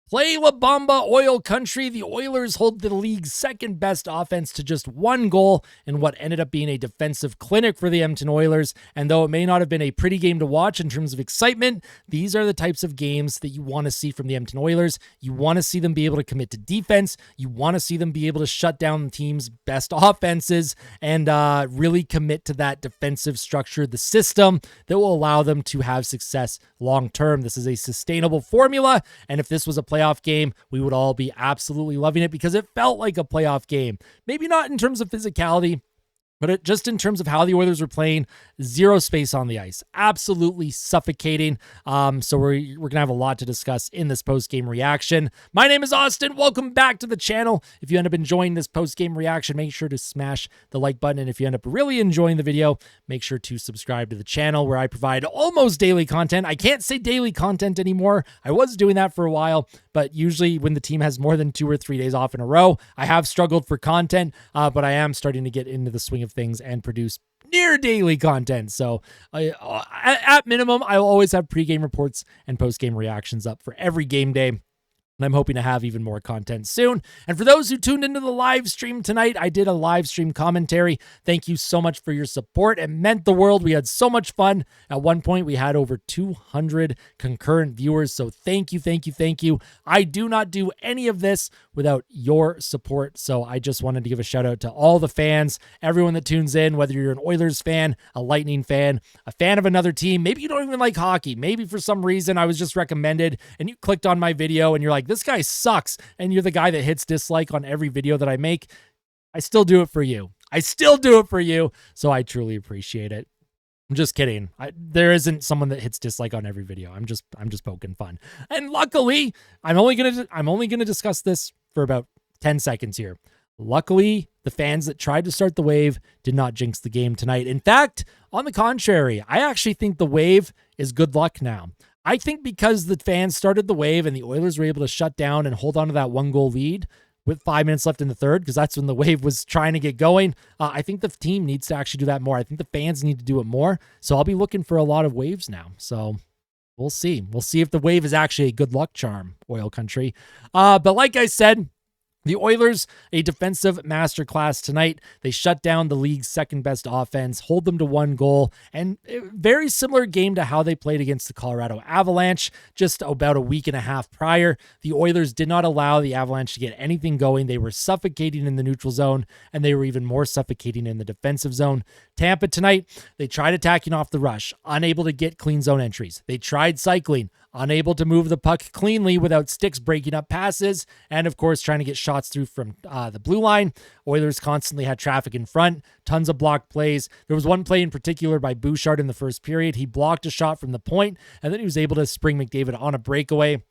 Play La Bamba, Oil Country. The Oilers hold the league's second best offense to just one goal in what ended up being a defensive clinic for the Edmonton Oilers. And though it may not have been a pretty game to watch in terms of excitement, these are the types of games that you want to see from the Edmonton Oilers. You want to see them be able to commit to defense. You want to see them be able to shut down the team's best offenses and really commit to that defensive structure, the system that will allow them to have success long term. This is a sustainable formula. And if this was a playoff game, we would all be absolutely loving it because it felt like a playoff game. Maybe not in terms of physicality, but just in terms of how the Oilers were playing, zero space on the ice, absolutely suffocating. So we're going to have a lot to discuss in this post-game reaction. My name is Austin. Welcome back to the channel. If you end up enjoying this post-game reaction, make sure to smash the like button. And if you end up really enjoying the video, make sure to subscribe to the channel where I provide almost daily content. I can't say daily content anymore. I was doing that for a while, but usually when the team has more than 2 or 3 days off in a row, I have struggled for content, but I am starting to get into the swing of things and produce near daily content. So at minimum, I'll always have pregame reports and postgame reactions up for every game day. And I'm hoping to have even more content soon. And for those who tuned into the live stream tonight, I did a live stream commentary. Thank you so much for your support. It meant the world. We had so much fun. At one point, we had over 200 concurrent viewers. So thank you, thank you, thank you. I do not do any of this without your support. So I just wanted to give a shout out to all the fans, everyone that tunes in, whether you're an Oilers fan, a Lightning fan, a fan of another team. Maybe you don't even like hockey. Maybe for some reason I was just recommended and you clicked on my video and you're like, this guy sucks, and you're the guy that hits dislike on every video that I make. I still do it for you. So I truly appreciate it. I'm just kidding. There isn't someone that hits dislike on every video. I'm just poking fun. And luckily, I'm only gonna discuss this for about 10 seconds here. Luckily, the fans that tried to start the wave did not jinx the game tonight. In fact, on the contrary, I actually think the wave is good luck now. I think because the fans started the wave and the Oilers were able to shut down and hold on to that 1-goal lead with 5 minutes left in the third, because that's when the wave was trying to get going. I think the team needs to actually do that more. I think the fans need to do it more. So I'll be looking for a lot of waves now. So we'll see. We'll see if the wave is actually a good luck charm, Oil Country. But like I said, the Oilers, a defensive masterclass tonight. They shut down the league's second best offense, hold them to 1 goal, and a very similar game to how they played against the Colorado Avalanche just about a week and a half prior. The Oilers did not allow the Avalanche to get anything going. They were suffocating in the neutral zone, and they were even more suffocating in the defensive zone. Tampa tonight, they tried attacking off the rush, unable to get clean zone entries. They tried cycling, unable to move the puck cleanly without sticks breaking up passes, and of course trying to get shots through from the blue line. Oilers constantly had traffic in front, tons of blocked plays. There was one play in particular by Bouchard in the first period. He blocked a shot from the point, and then he was able to spring McDavid on a breakaway.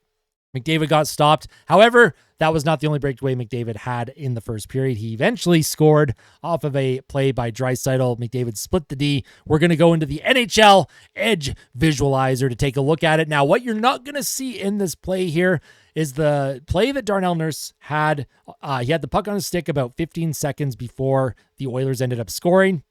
McDavid got stopped. However, that was not the only breakaway McDavid had in the first period. He eventually scored off of a play by Draisaitl. McDavid split the D. We're going to go into the NHL Edge Visualizer to take a look at it. Now, what you're not going to see in this play here is the play that Darnell Nurse had. He had the puck on his stick about 15 seconds before the Oilers ended up scoring.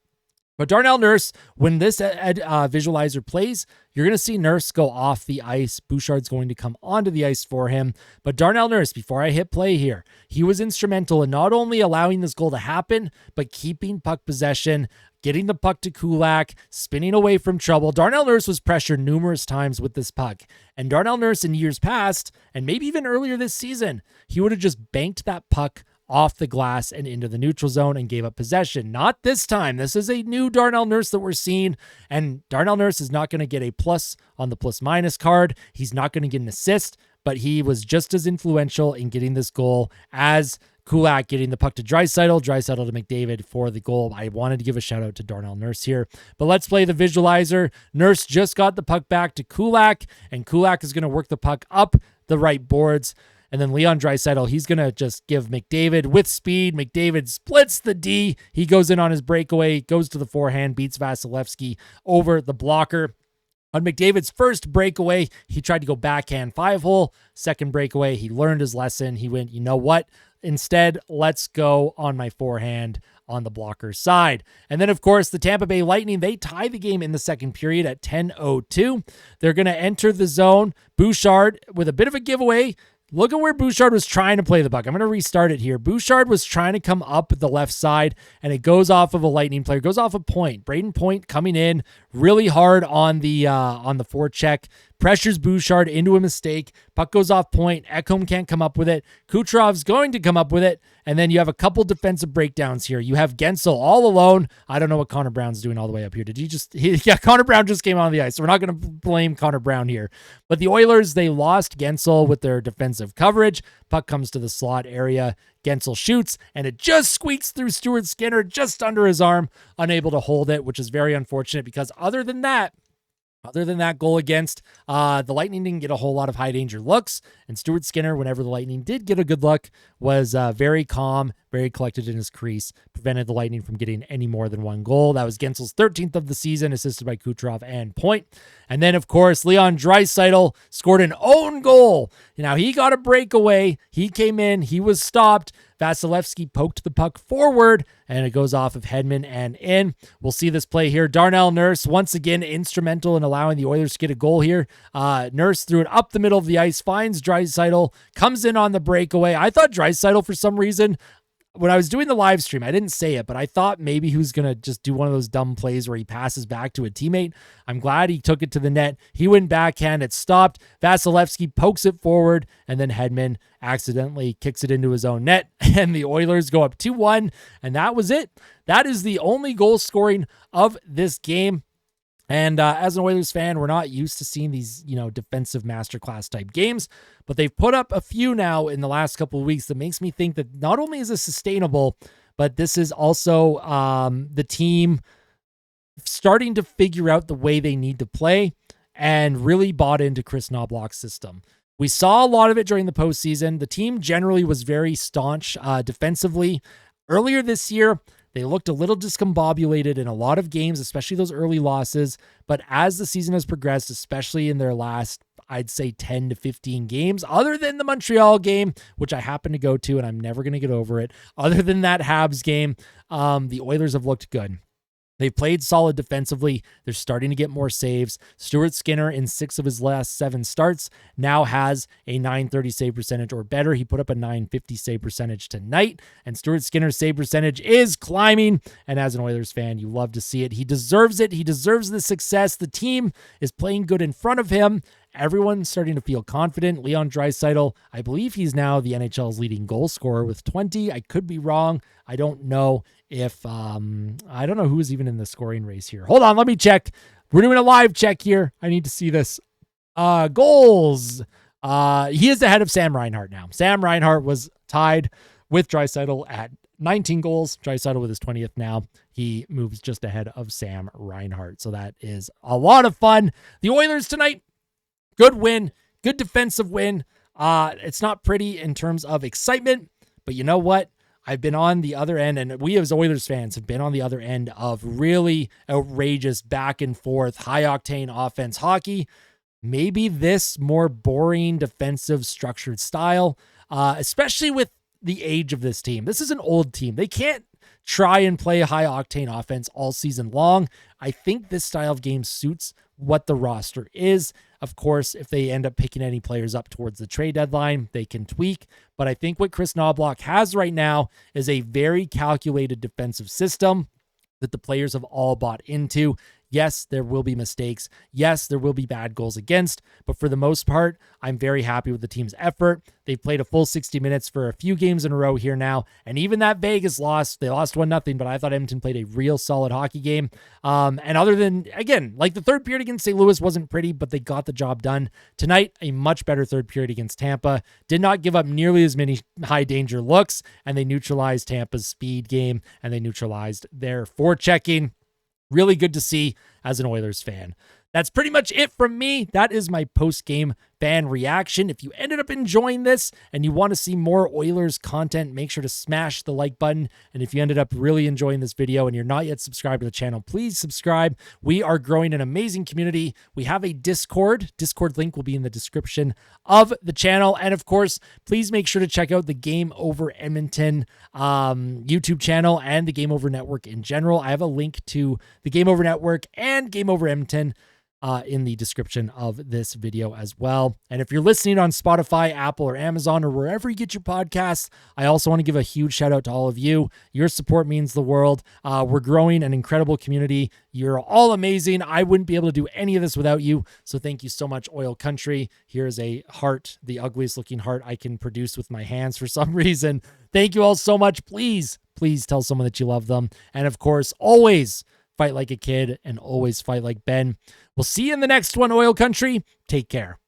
But Darnell Nurse, when this visualizer plays, you're going to see Nurse go off the ice. Bouchard's going to come onto the ice for him. But Darnell Nurse, before I hit play here, he was instrumental in not only allowing this goal to happen, but keeping puck possession, getting the puck to Kulak, spinning away from trouble. Darnell Nurse was pressured numerous times with this puck. And Darnell Nurse in years past, and maybe even earlier this season, he would have just banked that puck off the glass and into the neutral zone and gave up possession. Not this time. This is a new Darnell Nurse that we're seeing, and Darnell Nurse is not going to get a plus on the plus-minus card. He's not going to get an assist, but he was just as influential in getting this goal as Kulak getting the puck to Draisaitl to McDavid for the goal. I wanted to give a shout out to Darnell Nurse here, but let's play the visualizer. Nurse just got the puck back to Kulak, and Kulak is going to work the puck up the right boards. And then Leon Draisaitl, he's going to just give McDavid with speed. McDavid splits the D. He goes in on his breakaway, goes to the forehand, beats Vasilevskiy over the blocker. On McDavid's first breakaway, he tried to go backhand 5-hole. Second breakaway, he learned his lesson. He went, you know what? Instead, let's go on my forehand on the blocker's side. And then, of course, the Tampa Bay Lightning, they tie the game in the second period at 10:02. They're going to enter the zone. Bouchard, with a bit of a giveaway, Look at where Bouchard was trying to play the puck. I'm going to restart it here. Bouchard was trying to come up the left side, and it goes off of a Lightning player. It goes off a Point. Braden Point coming in really hard on the forecheck. Pressures Bouchard into a mistake. Puck goes off Point. Ekholm can't come up with it. Kucherov's going to come up with it. And then you have a couple defensive breakdowns here. You have Gensel all alone. I don't know what Connor Brown's doing all the way up here. Connor Brown just came on the ice, so we're not going to blame Connor Brown here. But the Oilers, they lost Gensel with their defensive coverage. Puck comes to the slot area. Gensel shoots, and it just squeaks through Stuart Skinner just under his arm, unable to hold it, which is very unfortunate because other than that goal against, the Lightning didn't get a whole lot of high danger looks, and Stuart Skinner, whenever the Lightning did get a good look, was very calm, very collected in his crease, prevented the Lightning from getting any more than one goal. That was Gensel's 13th of the season, assisted by Kucherov and Point. And then, of course, Leon Draisaitl scored an own goal. Now, he got a breakaway. He came in. He was stopped. Vasilevskiy poked the puck forward, and it goes off of Hedman and in. We'll see this play here. Darnell Nurse, once again, instrumental in allowing the Oilers to get a goal here. Nurse threw it up the middle of the ice, finds Draisaitl, comes in on the breakaway. I thought Draisaitl, for some reason, when I was doing the live stream, I didn't say it, but I thought maybe he was going to just do one of those dumb plays where he passes back to a teammate. I'm glad he took it to the net. He went backhand. It stopped. Vasilevskiy pokes it forward, and then Hedman accidentally kicks it into his own net, and the Oilers go up 2-1, and that was it. That is the only goal scoring of this game. And as an Oilers fan, we're not used to seeing these, defensive masterclass type games, but they've put up a few now in the last couple of weeks that makes me think that not only is this sustainable, but this is also the team starting to figure out the way they need to play and really bought into Chris Knobloch's system. We saw a lot of it during the postseason. The team generally was very staunch defensively. Earlier this year, they looked a little discombobulated in a lot of games, especially those early losses. But as the season has progressed, especially in their last, I'd say 10 to 15 games, other than the Montreal game, which I happen to go to and I'm never going to get over it. Other than that Habs game, the Oilers have looked good. They've played solid defensively. They're starting to get more saves. Stuart Skinner, in 6 of his last 7 starts, now has a .930 save percentage or better. He put up a .950 save percentage tonight, and Stuart Skinner's save percentage is climbing. And as an Oilers fan, you love to see it. He deserves it. He deserves the success. The team is playing good in front of him. Everyone's starting to feel confident. Leon Draisaitl, I believe he's now the NHL's leading goal scorer with 20. I could be wrong. I don't know if, I don't know who's even in the scoring race here. Hold on, let me check. We're doing a live check here. I need to see this. Goals. He is ahead of Sam Reinhart now. Sam Reinhart was tied with Draisaitl at 19 goals. Draisaitl with his 20th now. He moves just ahead of Sam Reinhart. So that is a lot of fun. The Oilers tonight, good win, good defensive win. It's not pretty in terms of excitement, but you know what? I've been on the other end, and we as Oilers fans have been on the other end of really outrageous back and forth, high-octane offense hockey. Maybe this more boring defensive structured style, especially with the age of this team. This is an old team. They can't try and play high-octane offense all season long. I think this style of game suits what the roster is. Of course, if they end up picking any players up towards the trade deadline, they can tweak. But I think what Chris Knobloch has right now is a very calculated defensive system that the players have all bought into. Yes, there will be mistakes. Yes, there will be bad goals against, but for the most part, I'm very happy with the team's effort. They've played a full 60 minutes for a few games in a row here now, and even that Vegas loss, they lost 1-0, but I thought Edmonton played a real solid hockey game. And other than, again, like the third period against St. Louis wasn't pretty, but they got the job done. Tonight, a much better third period against Tampa. Did not give up nearly as many high danger looks, and they neutralized Tampa's speed game, and they neutralized their forechecking. Really good to see as an Oilers fan. That's pretty much it from me. That is my post-game fan reaction. If you ended up enjoying this and you want to see more Oilers content, make sure to smash the like button. And if you ended up really enjoying this video and you're not yet subscribed to the channel, please subscribe. We are growing an amazing community. We have a Discord. Discord link will be in the description of the channel. And of course, please make sure to check out the Game Over Edmonton YouTube channel and the Game Over Network in general. I have a link to the Game Over Network and Game Over Edmonton in the description of this video as well. And if you're listening on Spotify, Apple, or Amazon, or wherever you get your podcasts, I also want to give a huge shout out to all of you. Your support means the world. We're growing an incredible community. You're all amazing. I wouldn't be able to do any of this without you. So thank you so much, Oil Country. Here's a heart, the ugliest looking heart I can produce with my hands for some reason. Thank you all so much. Please tell someone that you love them. And of course, always fight like a kid and always fight like Ben. We'll see you in the next one, Oil Country. Take care.